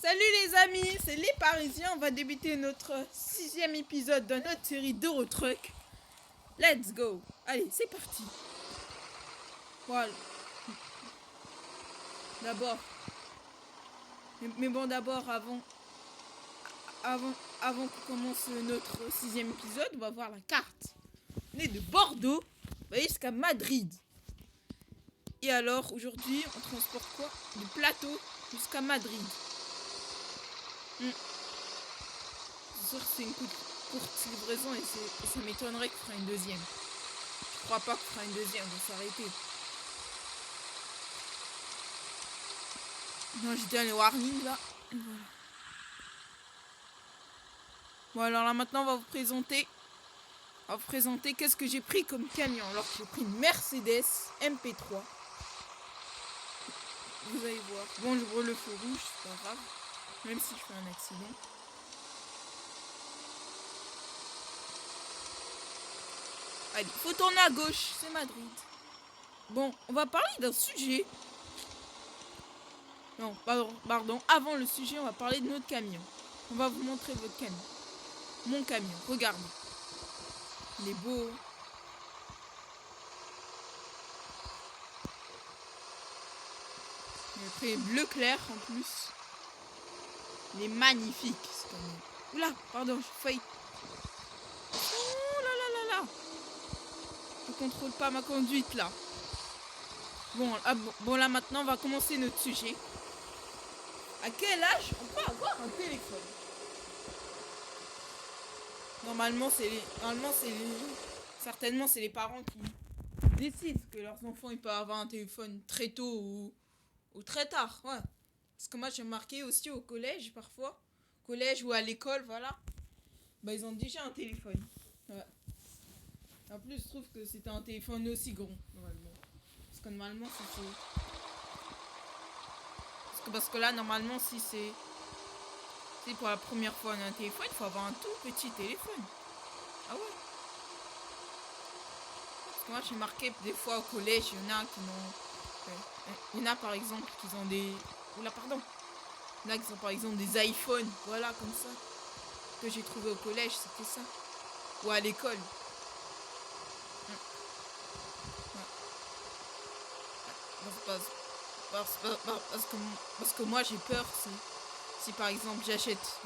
Salut les amis, c'est les Parisiens. On va débuter notre 6e épisode de notre série d'Eurotruck. Let's go. Allez, c'est parti. Voilà. D'abord. Mais bon, d'abord, avant qu'on commence notre 6e épisode, on va voir la carte. On est de Bordeaux, vous voyez, jusqu'à Madrid. Et alors, aujourd'hui, on transporte quoi? Du plateau jusqu'à Madrid. C'est sûr que c'est une courte livraison et ça m'étonnerait qu'il fera une deuxième. Je crois pas qu'il fera une deuxième, on va s'arrêter. Non, j'ai déjà les warnings là. Voilà. Bon, alors là maintenant on va vous présenter. Qu'est-ce que j'ai pris comme camion. Alors j'ai pris une Mercedes MP3. Vous allez voir. Bon, j'ouvre le feu rouge, c'est pas grave. Même si je fais un accident. Allez, faut tourner à gauche, c'est Madrid. Bon, on va parler d'un sujet. Non, pardon. Avant le sujet, on va parler de notre camion. On va vous montrer votre camion. Mon camion, regardez. Il est beau. Il est fait bleu clair en plus. Il est magnifique ce camion. Oula, pardon, j'ai failli. Oh là là là là. Je contrôle pas ma conduite là. Bon là maintenant on va commencer notre sujet. À quel âge on peut avoir un téléphone? Certainement c'est les parents qui décident que leurs enfants ils peuvent avoir un téléphone très tôt ou très tard, ouais. Parce que moi j'ai remarqué aussi au collège parfois, ou à l'école, voilà. Bah ils ont déjà un téléphone. Ouais. En plus je trouve que c'était un téléphone aussi grand normalement. Parce que normalement si c'est... Parce que là normalement si c'est pour la première fois on a un téléphone, il faut avoir un tout petit téléphone. Ah ouais. Parce que moi j'ai marqué des fois au collège, il y en a qui n'ont... Il y en a par exemple qui ont des... Oula pardon. Il y en a qui ont par exemple des iPhones, voilà comme ça. Que j'ai trouvé au collège, c'était ça. Ou à l'école. Ouais. Parce que moi j'ai peur si par exemple j'achète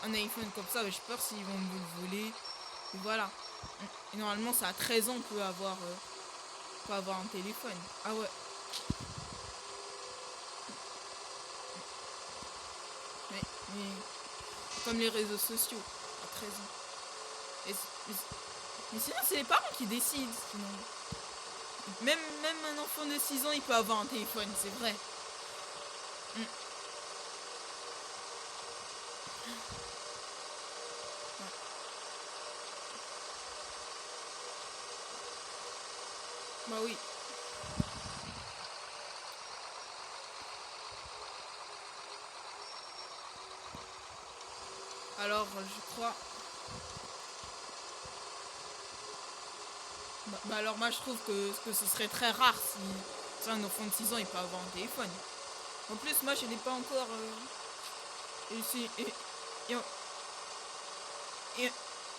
un iPhone comme ça, j'ai peur s'ils vont me le voler. Et voilà. Et normalement c'est à 13 ans qu'on peut avoir un téléphone. Ah ouais. Mais comme les réseaux sociaux, à 13 ans. Mais sinon c'est les parents qui décident. Sinon. Même un enfant de 6 ans il peut avoir un téléphone, c'est vrai. Bah oui. Alors je crois... alors moi je trouve que ce serait très rare si un enfant de 6 ans il peut avoir un téléphone. En plus moi je n'ai pas encore...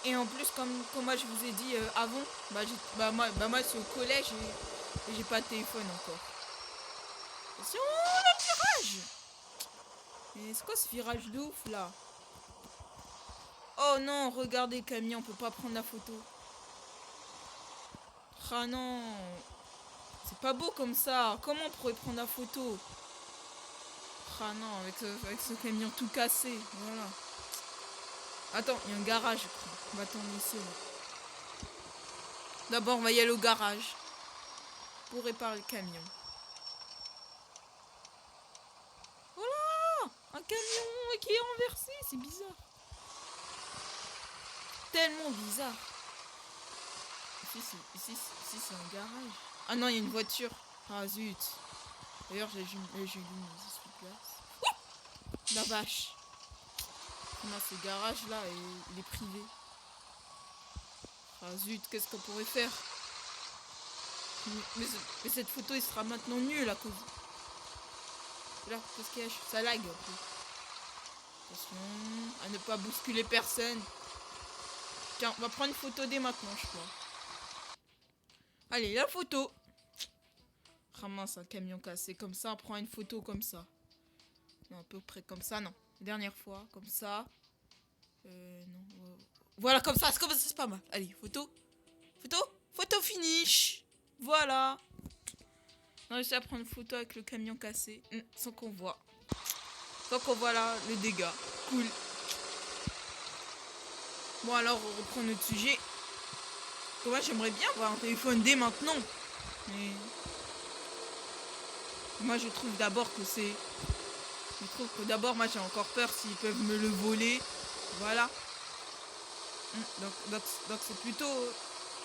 Et en plus comme moi je vous ai dit avant, moi c'est au collège et j'ai pas de téléphone encore. Attention, le virage! Mais c'est quoi ce virage de ouf là? Oh non, regardez Camille, on peut pas prendre la photo. Ah non, c'est pas beau comme ça. Comment on pourrait prendre la photo? Ah non, avec ce camion tout cassé. Voilà. Attends, il y a un garage, je crois. On va attendre ici. D'abord, on va y aller au garage pour réparer le camion. Voilà, un camion qui est renversé, c'est bizarre. Tellement bizarre. Ici c'est un garage. Ah non, il y a une voiture. Ah zut. D'ailleurs, j'ai lu mes essuie-glaces. La vache. Non, ce garage là, il est privé. Ah zut, qu'est-ce qu'on pourrait faire? Mais cette photo, il sera maintenant nulle à cause. Là, qu'est-ce qu'il y a? Ça lag un peu. Attention à ne pas bousculer personne. Tiens, on va prendre une photo dès maintenant, je crois. Allez, la photo. Ramasse un camion cassé comme ça, on prend une photo comme ça. Non, à peu près comme ça, non. Dernière fois, comme ça. Non. Voilà, comme ça, c'est pas mal. Allez, photo. Photo finish. Voilà. On a réussi à prendre une photo avec le camion cassé. Sans qu'on voit. Sans qu'on voit là le dégât. Cool. Bon, alors, on reprend notre sujet. Moi, j'aimerais bien avoir un téléphone dès maintenant. Mais... moi, je trouve d'abord que c'est... je trouve que d'abord, moi, j'ai encore peur s'ils peuvent me le voler. Voilà. Donc c'est plutôt...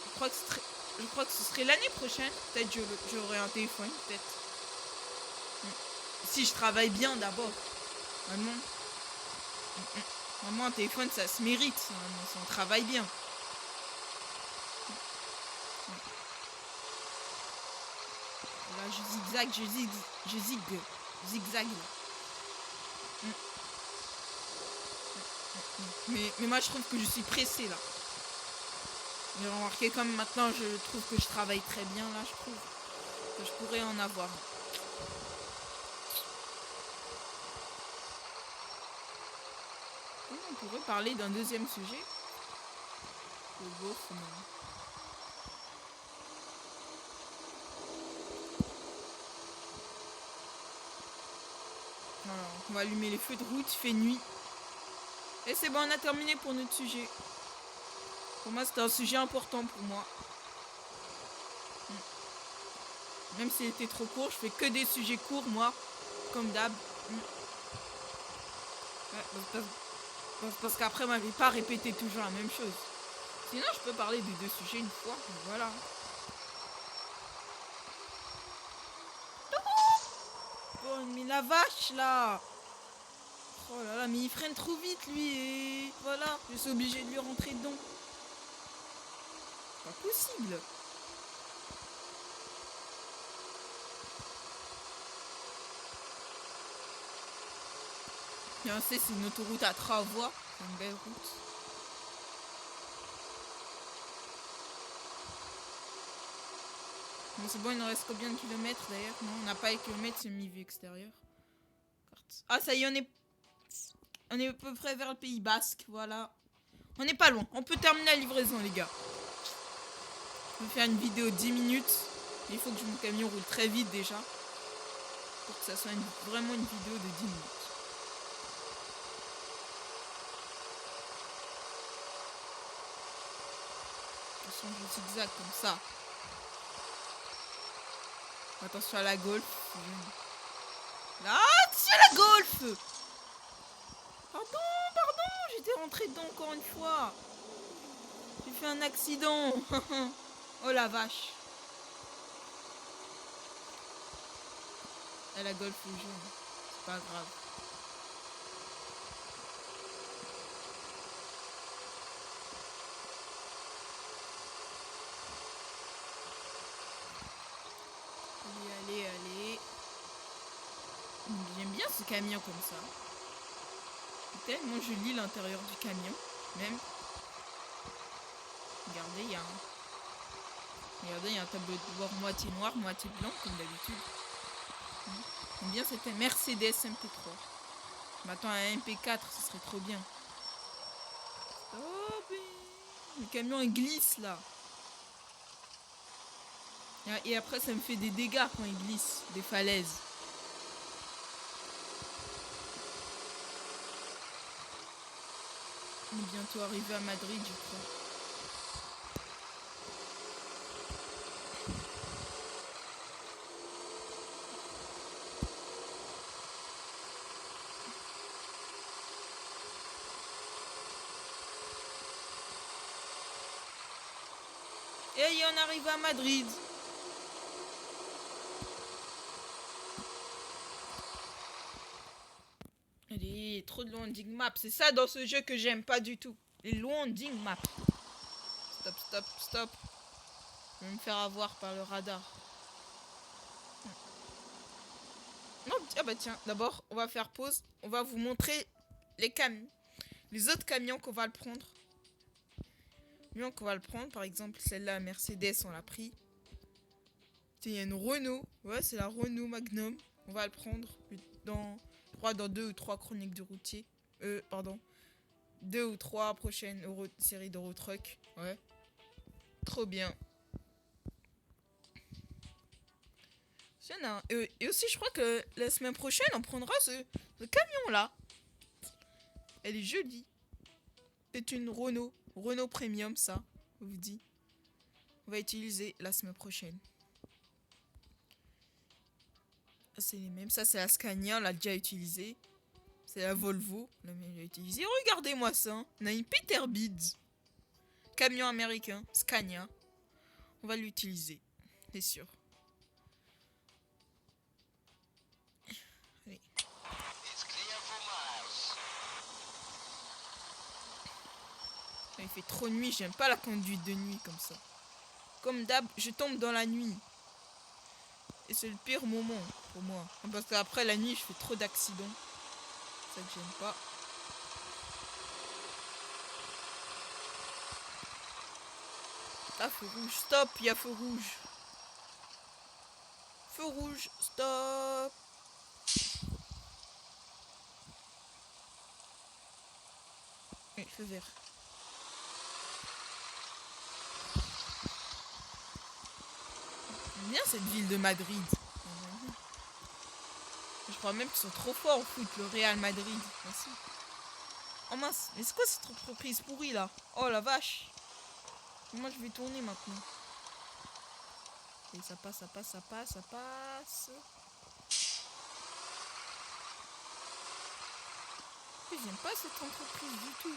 je crois que ce serait l'année prochaine. Peut-être j'aurai un téléphone, peut-être. Si je travaille bien d'abord. Vraiment. Vraiment, un téléphone, ça se mérite. Si on travaille bien. Là, je zigzag. Mais moi, je trouve que je suis pressée, là. J'ai remarqué comme maintenant, je trouve que je travaille très bien, là, je trouve que je pourrais en avoir. On pourrait parler d'un deuxième sujet. Le beau, alors, on va allumer les feux de route, il fait nuit. Et c'est bon, on a terminé pour notre sujet. Pour moi, c'était un sujet important pour moi. Même s'il était trop court, je fais que des sujets courts, moi. Comme d'hab. Ouais, parce qu'après, moi, je vais pas répéter toujours la même chose. Sinon, je peux parler des deux sujets une fois. Voilà. Oh, mais la vache, là. Oh là là, mais il freine trop vite, lui. Et voilà, je suis obligé de lui rentrer dedans. Pas possible. Et on sait, c'est une autoroute à 3 voies. C'est une belle route. Bon, c'est bon, il nous reste combien de kilomètres d'ailleurs? Non, on n'a pas les kilomètres, c'est mis vue extérieure. Ah, ça y est, on est à peu près vers le Pays Basque, voilà. On n'est pas loin, on peut terminer la livraison, les gars. Je vais faire une vidéo de 10 minutes. Il faut que mon camion roule très vite déjà. Pour que ça soit vraiment une vidéo de 10 minutes. Attention, je zigzag comme ça. Attention à la golf. Là, attention à la golf. Pardon, j'étais rentré dedans encore une fois. J'ai fait un accident. Oh la vache. Et la golf jaune. C'est pas grave. Allez. J'aime bien ce camion comme ça. Tellement joli l'intérieur du camion. Même. Regardez, il y a un tableau de bord moitié noir, moitié blanc, comme d'habitude. J'aime bien cette Mercedes MP3. Maintenant, un MP4, ce serait trop bien. Oh, le camion, il glisse, là. Et après, ça me fait des dégâts quand il glisse, des falaises. On est bientôt arrivé à Madrid, je crois. Et on arrive à Madrid. Allez, trop de loading map. C'est ça dans ce jeu que j'aime pas du tout. Les loading maps. Stop. Je vais me faire avoir par le radar. Non, ah bah tiens, d'abord, on va faire pause. On va vous montrer les autres camions qu'on va le prendre. Par exemple, celle-là, Mercedes, on l'a pris. Il y a une Renault. Ouais, c'est la Renault Magnum. On va le prendre dans 2 ou 3 chroniques de routier. Pardon. 2 ou 3 prochaines séries d'Eurotruck. Ouais. Trop bien. Et aussi, je crois que la semaine prochaine, on prendra ce camion-là. Elle est jolie. C'est une Renault. Renault Premium, ça. On vous dit. On va utiliser la semaine prochaine. C'est les mêmes. Ça, c'est la Scania. On l'a déjà utilisée. C'est la Volvo. On l'a déjà utilisée. Regardez-moi ça. Hein. On a une Peterbilt. Camion américain. Scania. On va l'utiliser. C'est sûr. Allez. Il fait trop nuit. J'aime pas la conduite de nuit comme ça. Comme d'hab, je tombe dans la nuit. Et c'est le pire moment pour moi. Parce qu'après la nuit, je fais trop d'accidents. C'est ça que j'aime pas. Ah, feu rouge, stop, il y a feu rouge. Feu rouge, stop. Oui, feu vert. J'aime bien cette ville de Madrid. Je crois même qu'ils sont trop forts au foot, le Real Madrid. Merci. Oh mince, mais c'est quoi cette entreprise pourrie là? Oh la vache. Moi je vais tourner maintenant. Et ça passe, ça passe, ça passe, ça passe. J'aime pas cette entreprise du tout.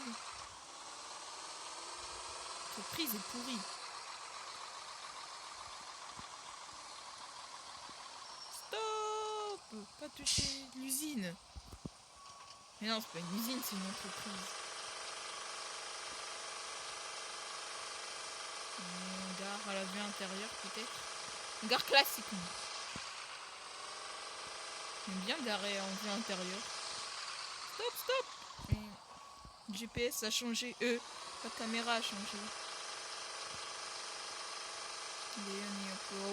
L'entreprise est pourrie. Stop! Pas toucher l'usine. Mais non, c'est pas une usine, c'est une entreprise. Une gare à la vue intérieure peut-être. Une gare classique. J'aime bien garer en vue intérieure. Stop, stop. Le GPS a changé. La caméra a changé.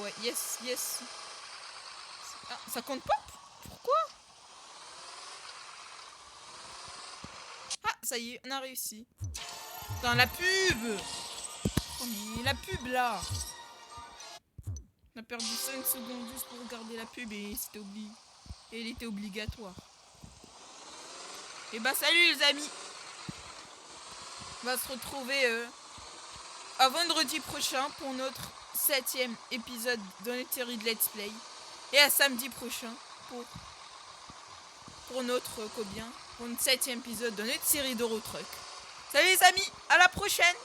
Ouais, yes, yes. Ah, ça compte pas? Pourquoi? Ah, ça y est, on a réussi. Putain, la pub! Oh, mais la pub là! On a perdu 5 secondes juste pour regarder la pub et elle était obligatoire. Et bah salut les amis! On va se retrouver à vendredi prochain pour notre 7e épisode de notre série de Let's Play. Et à samedi prochain pour notre pour notre 7e épisode de notre série d'Eurotruck. Salut les amis, à la prochaine!